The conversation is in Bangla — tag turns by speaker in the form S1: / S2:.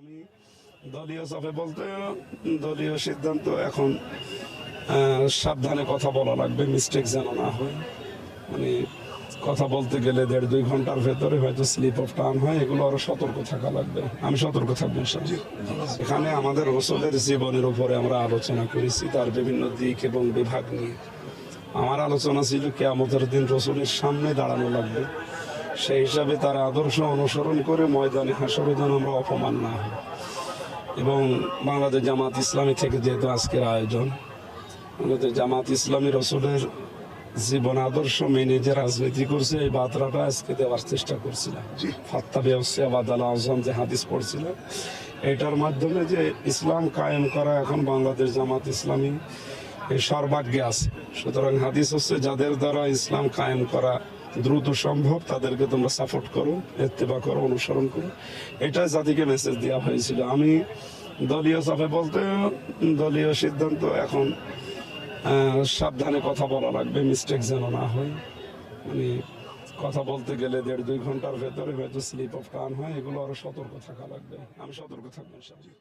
S1: আমি দলীয় চাপে বলতে দলীয় সিদ্ধান্ত এখন সাবধানে কথা বলা লাগবে, মিস্টেক যেন না হয়। মানে কথা বলতে গেলে 1.5-2 ঘন্টার ভেতরে হয়তো স্লিপ অফ টার্ন হয়, এগুলো আরো সতর্ক থাকা লাগবে। আমি সতর্ক থাকবো ইনশাআল্লাহ। এখানে আমাদের রাসূলের জীবনের উপরে আমরা আলোচনা করেছি, তার বিভিন্ন দিক এবং বিভাগ নিয়ে। আমার আলোচনা ছিল কিয়ামতের দিন রাসূলের সামনে দাঁড়ানো লাগবে, সেই হিসাবে তার আদর্শ অনুসরণ করে ময়দানে হাসরে যেন আমরা অপমান না হই। এবং বাংলাদেশ জামাত ইসলামী থেকে যেহেতু আজকের আয়োজন, বাংলাদেশ জামাত ইসলামী রাসূলের জীবন আদর্শ মেনে যে রাজনীতি করছে, এই বার্তাটা আজকে দেওয়ার চেষ্টা করছিলাম। ফাত্তাবি ওয়াসিয়াবাদাল আযম যে হাদিস পড়ছিলাম, এটার মাধ্যমে যে ইসলাম কায়েম করা এখন বাংলাদেশ জামাত ইসলামী এই সর্বাগ্যে আছে। সুতরাং হাদিস হচ্ছে, যাদের দ্বারা ইসলাম কায়েম করা দ্রুত সম্ভব তাদেরকে তোমরা সাপোর্ট করো, ইত্তেবা করো, অনুসরণ করো। এটা জাতিকে মেসেজ দেওয়া হয়েছিল। আমি দলীয় চাপে বলতে দলীয় সিদ্ধান্ত এখন সাবধানে কথা বলা লাগবে, মিস্টেক যেন না হয়। মানে কথা বলতে গেলে 1.5-2 ঘন্টার ভেতরে হয়তো স্লিপ অফ টার্ন হয়, এগুলো আরো সতর্ক থাকা লাগবে। আমি সতর্ক থাকবো ইনশাআল্লাহ।